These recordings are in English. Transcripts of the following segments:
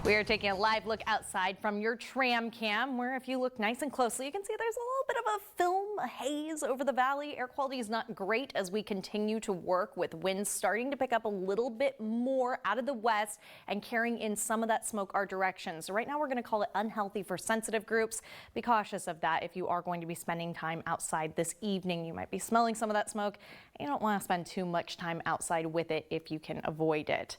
We are taking a live look outside from your tram cam, where if you look nice and closely, you can see there's a little bit of a film, a haze over the valley. Air quality is not great as we continue to work with winds starting to pick up a little bit more out of the west and carrying in some of that smoke our direction. So right now we're going to call it unhealthy for sensitive groups. Be cautious of that if you are going to be spending time outside this evening. You might be smelling some of that smoke. You don't want to spend too much time outside with it if you can avoid it.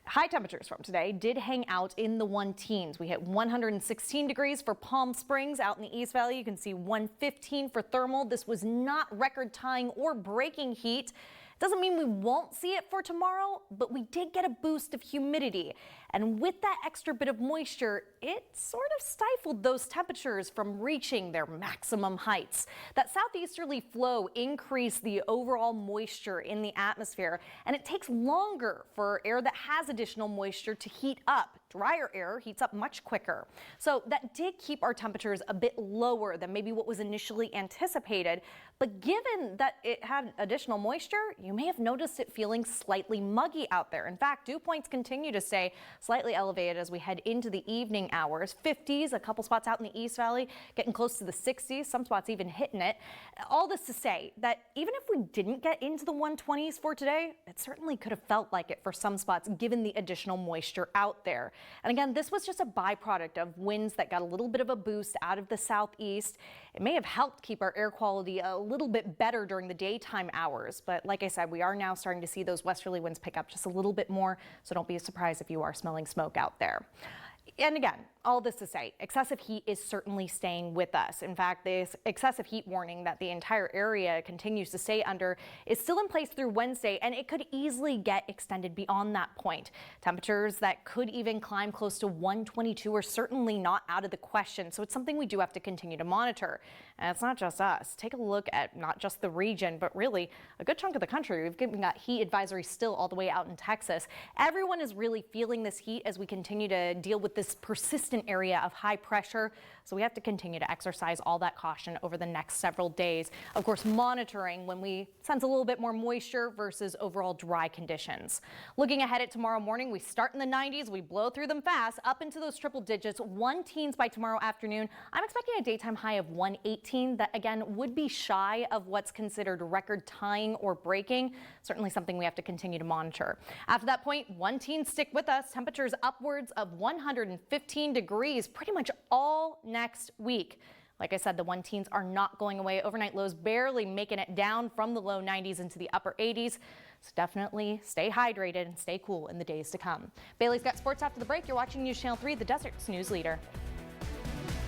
High temperatures from today did hang out in the 110s. We hit 116 degrees for Palm Springs out in the East Valley. You can see 115 for Thermal. This was not record tying or breaking heat. Doesn't mean we won't see it for tomorrow, but we did get a boost of humidity. And with that extra bit of moisture, it sort of stifled those temperatures from reaching their maximum heights. That southeasterly flow increased the overall moisture in the atmosphere, and it takes longer for air that has additional moisture to heat up. Drier air heats up much quicker. So that did keep our temperatures a bit lower than maybe what was initially anticipated. But given that it had additional moisture, you may have noticed it feeling slightly muggy out there. In fact, dew points continue to stay slightly elevated as we head into the evening hours. 50s, a couple spots out in the East Valley, getting close to the 60s, some spots even hitting it. All this to say that even if we didn't get into the 120s for today, it certainly could have felt like it for some spots given the additional moisture out there. And again, this was just a byproduct of winds that got a little bit of a boost out of the southeast. It may have helped keep our air quality a little bit better during the daytime hours. But like I said, we are now starting to see those westerly winds pick up just a little bit more. So don't be surprised if you are smelling smoke out there. And again, all this to say, excessive heat is certainly staying with us. In fact, this excessive heat warning that the entire area continues to stay under is still in place through Wednesday, and it could easily get extended beyond that point. Temperatures that could even climb close to 122 are certainly not out of the question, so it's something we do have to continue to monitor. And it's not just us. Take a look at not just the region, but really a good chunk of the country. We've got heat advisories still all the way out in Texas. Everyone is really feeling this heat as we continue to deal with this persistent area of high pressure. So we have to continue to exercise all that caution over the next several days. Of course, monitoring when we sense a little bit more moisture versus overall dry conditions. Looking ahead at tomorrow morning, we start in the 90s, we blow through them fast up into those triple digits, 110s by tomorrow afternoon. I'm expecting a daytime high of 118 that again would be shy of what's considered record tying or breaking. Certainly something we have to continue to monitor. After that point, 110s stick with us. Temperatures upwards of 115 degrees pretty much all next week. Like I said, the 110s are not going away. Overnight lows barely making it down from the low 90s into the upper 80s. So definitely stay hydrated and stay cool in the days to come. Bailey's got sports after the break. You're watching News Channel 3, the Desert's news leader.